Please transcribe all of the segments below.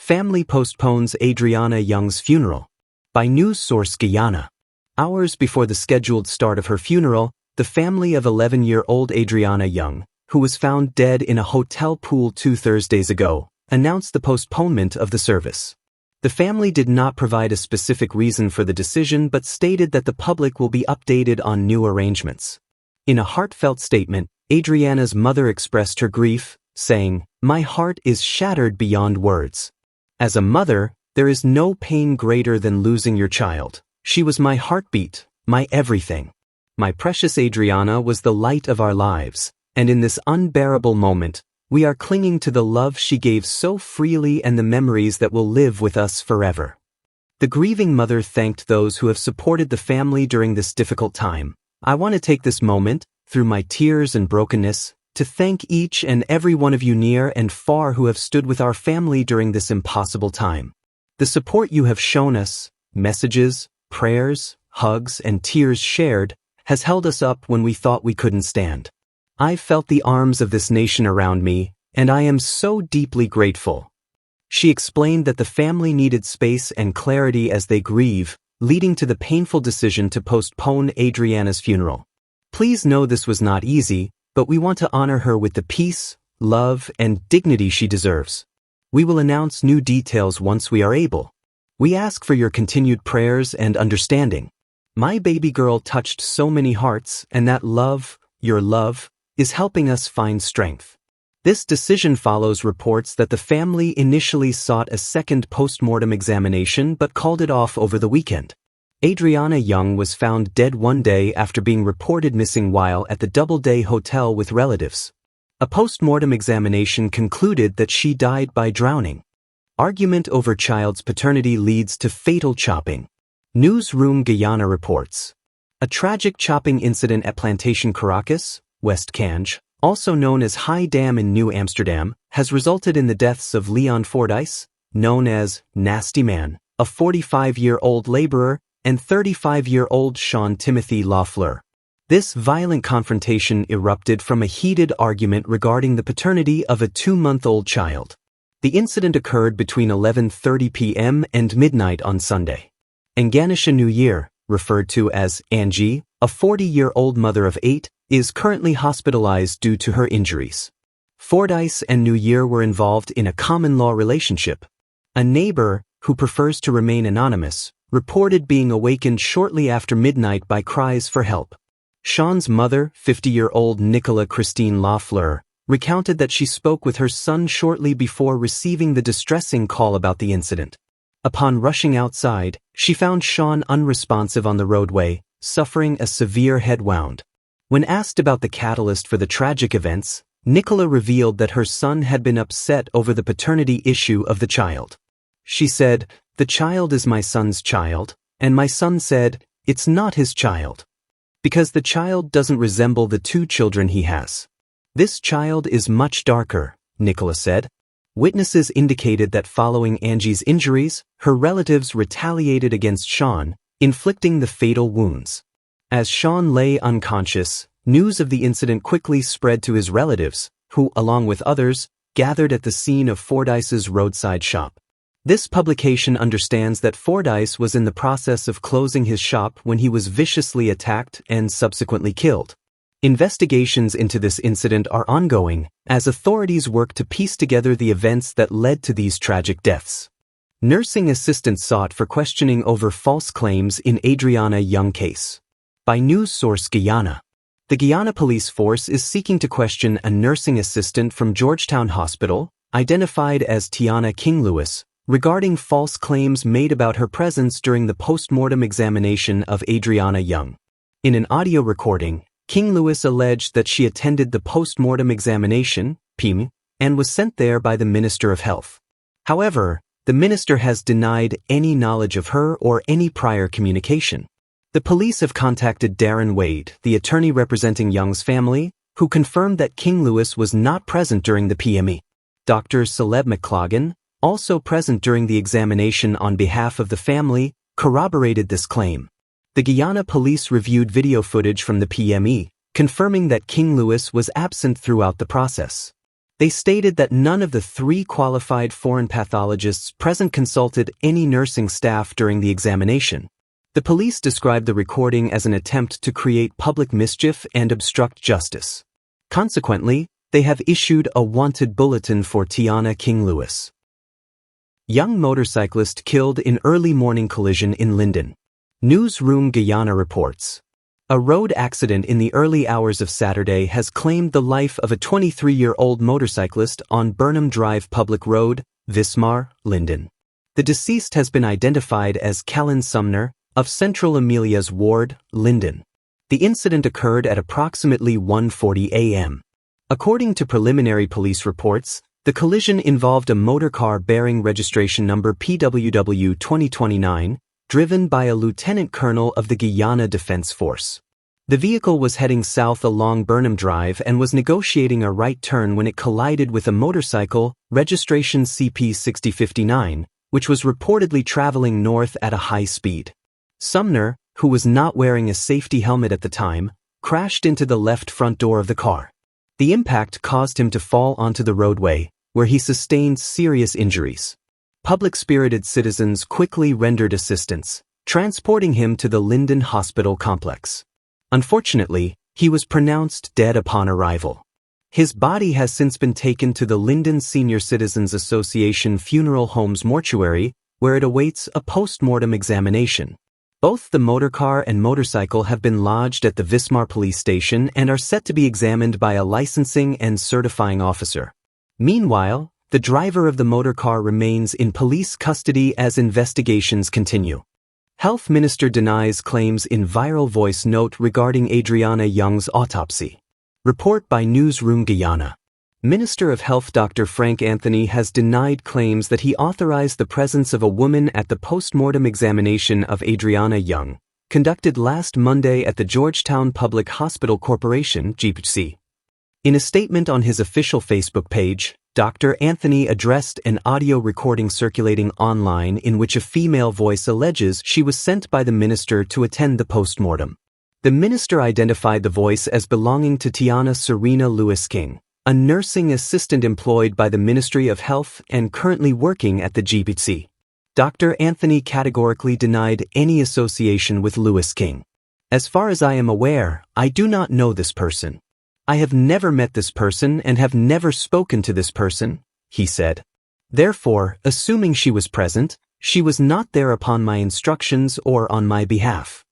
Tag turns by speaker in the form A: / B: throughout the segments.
A: Family postpones Adriana Young's funeral. By news source Guyana. Hours before the scheduled start of her funeral, the family of 11-year-old Adriana Young, who was found dead in a hotel pool 2 Thursdays ago, announced the postponement of the service. The family did not provide a specific reason for the decision but stated that the public will be updated on new arrangements. In a heartfelt statement, Adriana's mother expressed her grief, saying, "My heart is shattered beyond words. As a mother, there is no pain greater than losing your child. She was my heartbeat, my everything. My precious Adriana was the light of our lives, and in this unbearable moment, we are clinging to the love she gave so freely and the memories that will live with us forever." The grieving mother thanked those who have supported the family during this difficult time. "I want to take this moment, through my tears and brokenness, to thank each and every one of you near and far who have stood with our family during this impossible time. The support you have shown us, messages, prayers, hugs, and tears shared, has held us up when we thought we couldn't stand. I felt the arms of this nation around me, and I am so deeply grateful." She explained that the family needed space and clarity as they grieve, leading to the painful decision to postpone Adriana's funeral. "Please know this was not easy, but we want to honor her with the peace, love, and dignity she deserves. We will announce new details once we are able. We ask for your continued prayers and understanding. My baby girl touched so many hearts, and that love, your love, is helping us find strength." This decision follows reports that the family initially sought a second post-mortem examination but called it off over the weekend. Adriana Young was found dead one day after being reported missing while at the Doubleday Hotel with relatives. A post-mortem examination concluded that she died by drowning. Argument over child's paternity leads to fatal chopping. Newsroom Guyana reports. A tragic chopping incident at Plantation Caracas, West Cange, also known as High Dam in New Amsterdam, has resulted in the deaths of Leon Fordyce, known as Nasty Man, a 45-year-old laborer, and 35-year-old Sean Timothy Lafleur. This violent confrontation erupted from a heated argument regarding the paternity of a 2-month-old child. The incident occurred between 11:30 p.m. and midnight on Sunday. Anganisha New Year, referred to as Angie, a 40-year-old mother of 8, is currently hospitalized due to her injuries. Fordyce and New Year were involved in a common-law relationship. A neighbor, who prefers to remain anonymous, reported being awakened shortly after midnight by cries for help. Sean's mother, 50-year-old Nicola Christine Lafleur, recounted that she spoke with her son shortly before receiving the distressing call about the incident. Upon rushing outside, she found Sean unresponsive on the roadway, suffering a severe head wound. When asked about the catalyst for the tragic events, Nicola revealed that her son had been upset over the paternity issue of the child. She said, "The child is my son's child," and my son said, "It's not his child. Because the child doesn't resemble the 2 children he has. This child is much darker," Nicola said. Witnesses indicated that following Angie's injuries, her relatives retaliated against Sean, inflicting the fatal wounds. As Sean lay unconscious, news of the incident quickly spread to his relatives, who, along with others, gathered at the scene of Fordyce's roadside shop. This publication understands that Fordyce was in the process of closing his shop when he was viciously attacked and subsequently killed. Investigations into this incident are ongoing, as authorities work to piece together the events that led to these tragic deaths. Nursing assistance sought for questioning over false claims in Adriana Young case. By news source Guyana. The Guyana police force is seeking to question a nursing assistant from Georgetown Hospital, identified as Tiana King-Lewis, regarding false claims made about her presence during the post-mortem examination of Adriana Young. In an audio recording, King-Lewis alleged that she attended the post-mortem examination, PIM, and was sent there by the Minister of Health. However, the minister has denied any knowledge of her or any prior communication. The police have contacted Darren Wade, the attorney representing Young's family, who confirmed that King-Lewis was not present during the PME. Dr. Caleb McClogan, also present during the examination on behalf of the family, corroborated this claim. The Guyana police reviewed video footage from the PME, confirming that King-Lewis was absent throughout the process. They stated that none of the 3 qualified foreign pathologists present consulted any nursing staff during the examination. The police described the recording as an attempt to create public mischief and obstruct justice. Consequently, they have issued a wanted bulletin for Tiana King-Lewis. Young motorcyclist killed in early morning collision in Linden. Newsroom Guyana reports. A road accident in the early hours of Saturday has claimed the life of a 23-year-old motorcyclist on Burnham Drive Public Road, Vismar, Linden. The deceased has been identified as Callan Sumner, of Central Amelia's Ward, Linden. The incident occurred at approximately 1:40 a.m. According to preliminary police reports, the collision involved a motorcar bearing registration number PWW 2029, driven by a lieutenant colonel of the Guyana Defense Force. The vehicle was heading south along Burnham Drive and was negotiating a right turn when it collided with a motorcycle, registration CP 6059, which was reportedly traveling north at a high speed. Sumner, who was not wearing a safety helmet at the time, crashed into the left front door of the car. The impact caused him to fall onto the roadway, where he sustained serious injuries. Public-spirited citizens quickly rendered assistance, transporting him to the Linden Hospital complex. Unfortunately, he was pronounced dead upon arrival. His body has since been taken to the Linden Senior Citizens Association Funeral Home's mortuary, where it awaits a post-mortem examination. Both the motorcar and motorcycle have been lodged at the Vismar police station and are set to be examined by a licensing and certifying officer. Meanwhile, the driver of the motorcar remains in police custody as investigations continue. Health Minister denies claims in viral voice note regarding Adriana Young's autopsy. Report by Newsroom Guyana. Minister of Health Dr. Frank Anthony has denied claims that he authorized the presence of a woman at the post-mortem examination of Adriana Young, conducted last Monday at the Georgetown Public Hospital Corporation, GPHC. In a statement on his official Facebook page, Dr. Anthony addressed an audio recording circulating online in which a female voice alleges she was sent by the minister to attend the post-mortem. The minister identified the voice as belonging to Tiana Serena Lewis King, a nursing assistant employed by the Ministry of Health and currently working at the GPHC. Dr. Anthony categorically denied any association with Lewis King. As far as I am aware, I do not know this person. I have never met this person and have never spoken to this person, he said. Therefore, assuming she was present, she was not there upon my instructions or on my behalf.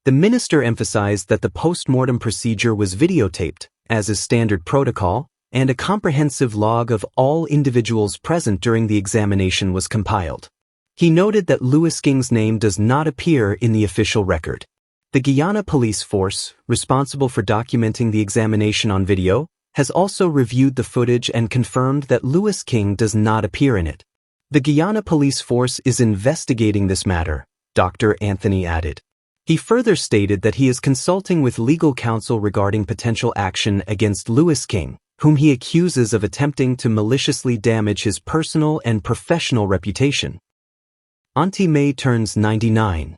A: The minister emphasized that the post-mortem procedure was videotaped, as is standard protocol, and a comprehensive log of all individuals present during the examination was compiled. He noted that Lewis King's name does not appear in the official record. The Guyana Police Force, responsible for documenting the examination on video, has also reviewed the footage and confirmed that Lewis King does not appear in it. The Guyana Police Force is investigating this matter, Dr. Anthony added. He further stated that he is consulting with legal counsel regarding potential action against Lewis King, whom he accuses of attempting to maliciously damage his personal and professional reputation. Auntie May turns 99.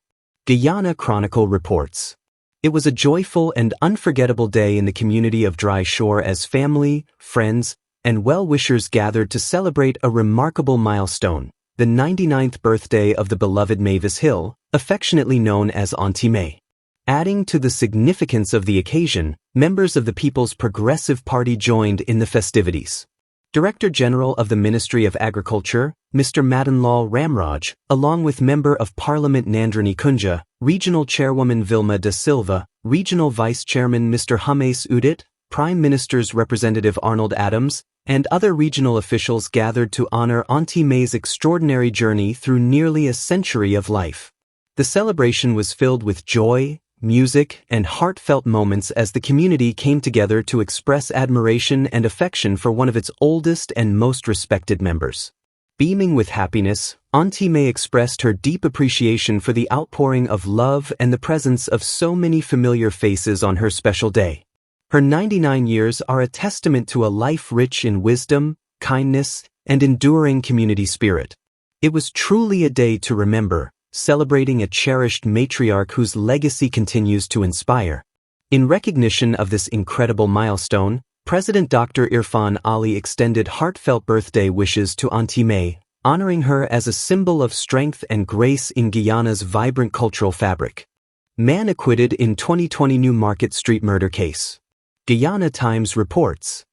A: Guyana Chronicle reports. It was a joyful and unforgettable day in the community of Dry Shore as family, friends, and well-wishers gathered to celebrate a remarkable milestone, the 99th birthday of the beloved Mavis Hill, affectionately known as Auntie May. Adding to the significance of the occasion, members of the People's Progressive Party joined in the festivities. Director General of the Ministry of Agriculture, Mr. Madanlal Ramraj, along with Member of Parliament Nandrani Kunja, Regional Chairwoman Vilma da Silva, Regional Vice Chairman Mr. Hames Udit, Prime Minister's Representative Arnold Adams, and other regional officials gathered to honor Auntie May's extraordinary journey through nearly a century of life. The celebration was filled with joy, music, and heartfelt moments as the community came together to express admiration and affection for one of its oldest and most respected members. Beaming with happiness, Auntie May expressed her deep appreciation for the outpouring of love and the presence of so many familiar faces on her special day. Her 99 years are a testament to a life rich in wisdom, kindness, and enduring community spirit. It was truly a day to remember, celebrating a cherished matriarch whose legacy continues to inspire. In recognition of this incredible milestone, President Dr. Irfan Ali extended heartfelt birthday wishes to Auntie May, honoring her as a symbol of strength and grace in Guyana's vibrant cultural fabric. Man acquitted in 2020 New Market Street murder case. Guyana Times reports.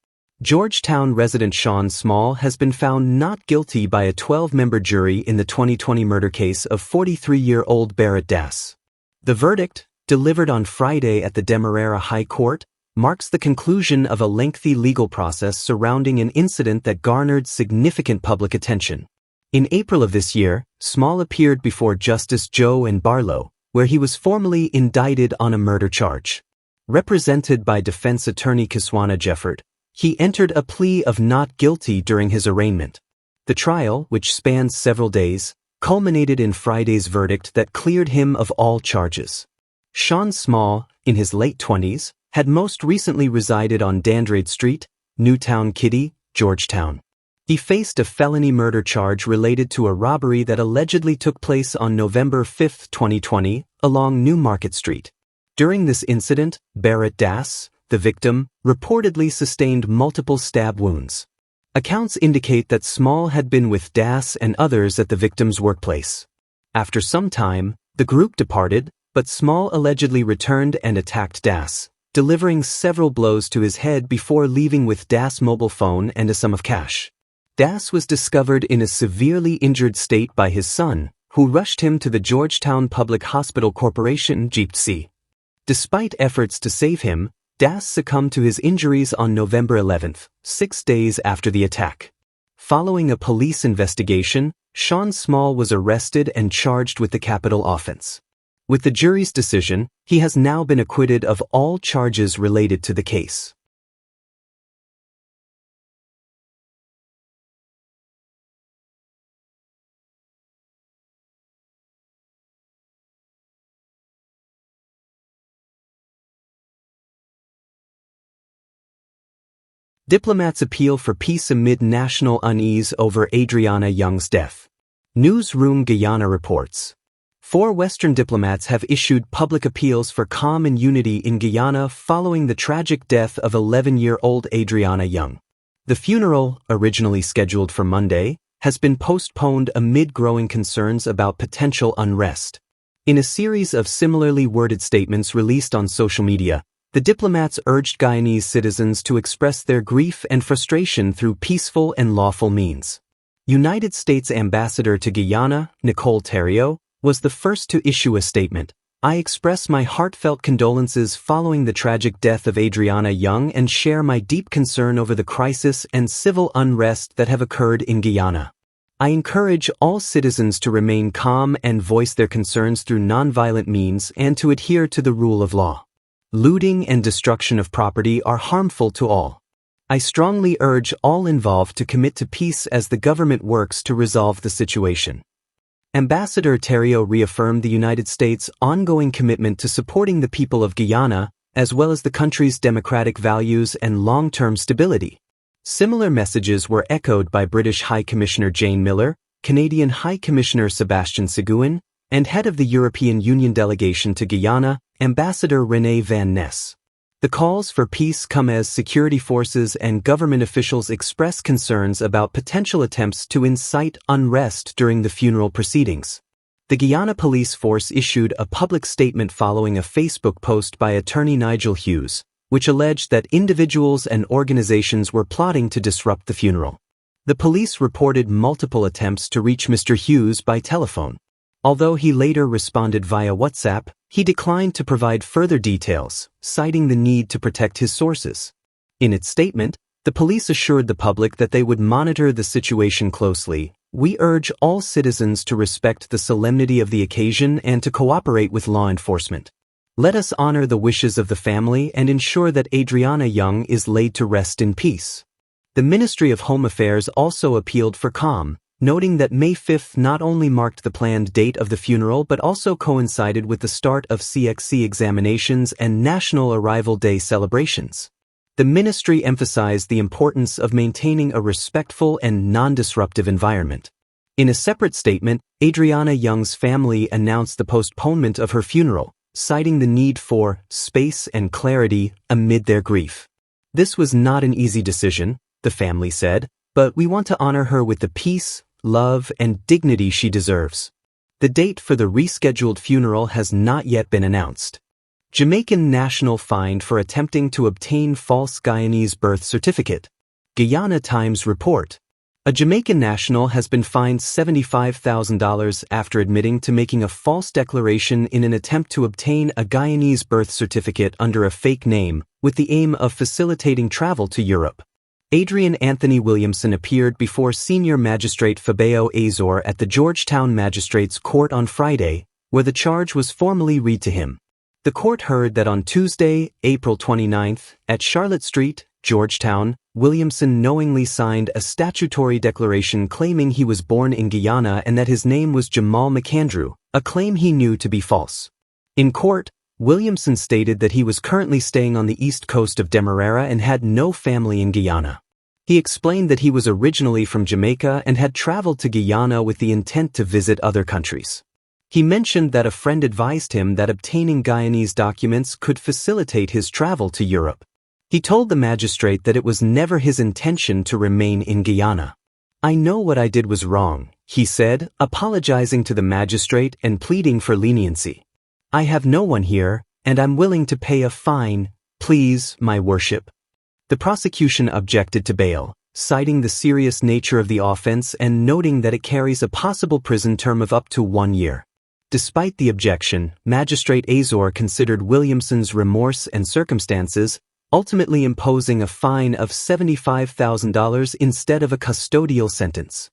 A: Georgetown resident Sean Small has been found not guilty by a 12-member jury in the 2020 murder case of 43-year-old Barrett Das. The verdict, delivered on Friday at the Demerara High Court, marks the conclusion of a lengthy legal process surrounding an incident that garnered significant public attention. In April of this year, Small appeared before Justice Joe and Barlow, where he was formally indicted on a murder charge. Represented by defense attorney Kiswana Jefford, he entered a plea of not guilty during his arraignment. The trial, which spanned several days, culminated in Friday's verdict that cleared him of all charges. Sean Small, in his late 20s, had most recently resided on Dandrade Street, Newtown Kitty, Georgetown. He faced a felony murder charge related to a robbery that allegedly took place on November 5, 2020, along New Market Street. During this incident, Barrett Das, the victim, reportedly sustained multiple stab wounds. Accounts indicate that Small had been with Das and others at the victim's workplace. After some time, the group departed, but Small allegedly returned and attacked Das, delivering several blows to his head before leaving with Das' mobile phone and a sum of cash. Das was discovered in a severely injured state by his son, who rushed him to the Georgetown Public Hospital Corporation (GPC). Despite efforts to save him, Das succumbed to his injuries on November 11, 6 days after the attack. Following a police investigation, Sean Small was arrested and charged with the capital offense. With the jury's decision, he has now been acquitted of all charges related to the case. Diplomats appeal for peace amid national unease over Adriana Young's death. Newsroom Guyana reports. 4 Western diplomats have issued public appeals for calm and unity in Guyana following the tragic death of 11-year-old Adriana Young. The funeral, originally scheduled for Monday, has been postponed amid growing concerns about potential unrest. In a series of similarly worded statements released on social media, the diplomats urged Guyanese citizens to express their grief and frustration through peaceful and lawful means. United States Ambassador to Guyana, Nicole Theriault, was the first to issue a statement. I express my heartfelt condolences following the tragic death of Adriana Young and share my deep concern over the crisis and civil unrest that have occurred in Guyana. I encourage all citizens to remain calm and voice their concerns through nonviolent means and to adhere to the rule of law. Looting and destruction of property are harmful to all. I strongly urge all involved to commit to peace as the government works to resolve the situation. Ambassador Theriault reaffirmed the United States' ongoing commitment to supporting the people of Guyana, as well as the country's democratic values and long-term stability. Similar messages were echoed by British High Commissioner Jane Miller, Canadian High Commissioner Sebastian Seguin, and head of the European Union delegation to Guyana, Ambassador René Van Ness. The calls for peace come as security forces and government officials express concerns about potential attempts to incite unrest during the funeral proceedings. The Guyana Police Force issued a public statement following a Facebook post by attorney Nigel Hughes, which alleged that individuals and organizations were plotting to disrupt the funeral. The police reported multiple attempts to reach Mr. Hughes by telephone. Although he later responded via WhatsApp, he declined to provide further details, citing the need to protect his sources. In its statement, the police assured the public that they would monitor the situation closely. We urge all citizens to respect the solemnity of the occasion and to cooperate with law enforcement. Let us honor the wishes of the family and ensure that Adriana Young is laid to rest in peace. The Ministry of Home Affairs also appealed for calm, noting that May 5 not only marked the planned date of the funeral but also coincided with the start of CXC examinations and National Arrival Day celebrations. The ministry emphasized the importance of maintaining a respectful and non-disruptive environment. In a separate statement, Adriana Young's family announced the postponement of her funeral, citing the need for space and clarity amid their grief. This was not an easy decision, the family said, but we want to honor her with the peace, love, and dignity she deserves. The date for the rescheduled funeral has not yet been announced. Jamaican national fined for attempting to obtain false Guyanese birth certificate. Guyana Times report. A Jamaican national has been fined $75,000 after admitting to making a false declaration in an attempt to obtain a Guyanese birth certificate under a fake name, with the aim of facilitating travel to Europe. Adrian Anthony Williamson appeared before Senior Magistrate Fabio Azor at the Georgetown Magistrates Court on Friday, where the charge was formally read to him. The court heard that on Tuesday, April 29, at Charlotte Street, Georgetown, Williamson knowingly signed a statutory declaration claiming he was born in Guyana and that his name was Jamal McAndrew, a claim he knew to be false. In court, Williamson stated that he was currently staying on the east coast of Demerara and had no family in Guyana. He explained that he was originally from Jamaica and had traveled to Guyana with the intent to visit other countries. He mentioned that a friend advised him that obtaining Guyanese documents could facilitate his travel to Europe. He told the magistrate that it was never his intention to remain in Guyana. "I know what I did was wrong," he said, apologizing to the magistrate and pleading for leniency. "I have no one here, and I'm willing to pay a fine, please, my worship." The prosecution objected to bail, citing the serious nature of the offense and noting that it carries a possible prison term of up to 1 year. Despite the objection, Magistrate Azor considered Williamson's remorse and circumstances, ultimately imposing a fine of $75,000 instead of a custodial sentence.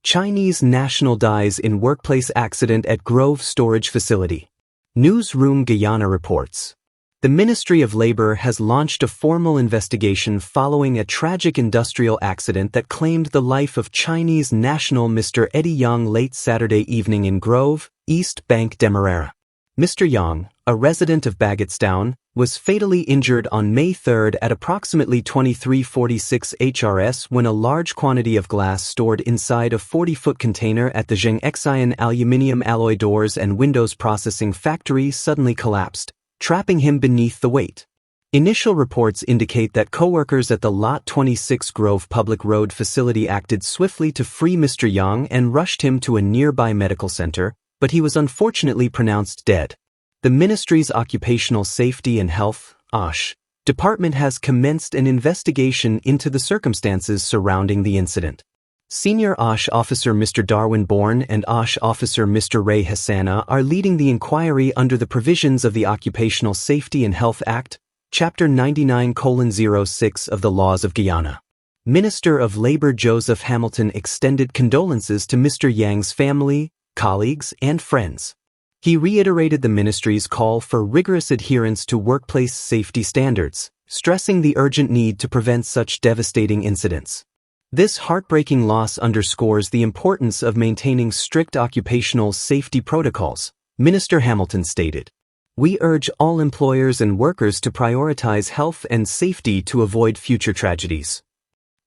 A: Chinese national dies in workplace accident at Grove Storage Facility. Newsroom Guyana reports. The Ministry of Labor has launched a formal investigation following a tragic industrial accident that claimed the life of Chinese national Mr. Eddie Young late Saturday evening in Grove, East Bank, Demerara. Mr. Young, a resident of Baggotstown, was fatally injured on May 3 at approximately 2346 HRS when a large quantity of glass stored inside a 40-foot container at the Zhengxian aluminium alloy doors and windows processing factory suddenly collapsed, trapping him beneath the weight. Initial reports indicate that coworkers at the Lot 26 Grove Public Road facility acted swiftly to free Mr. Young and rushed him to a nearby medical center, but he was unfortunately pronounced dead. The Ministry's Occupational Safety and Health (OSH) department has commenced an investigation into the circumstances surrounding the incident. Senior OSH Officer Mr. Darwin Bourne and OSH Officer Mr. Ray Hassana are leading the inquiry under the provisions of the Occupational Safety and Health Act, Chapter 99:06 of the Laws of Guyana. Minister of Labor Joseph Hamilton extended condolences to Mr. Yang's family, colleagues, and friends. He reiterated the ministry's call for rigorous adherence to workplace safety standards, stressing the urgent need to prevent such devastating incidents. This heartbreaking loss underscores the importance of maintaining strict occupational safety protocols, Minister Hamilton stated. "We urge all employers and workers to prioritize health and safety to avoid future tragedies."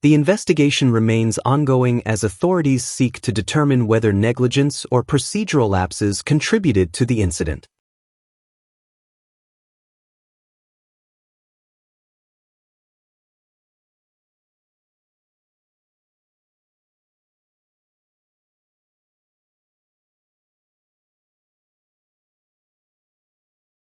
A: The investigation remains ongoing as authorities seek to determine whether negligence or procedural lapses contributed to the incident.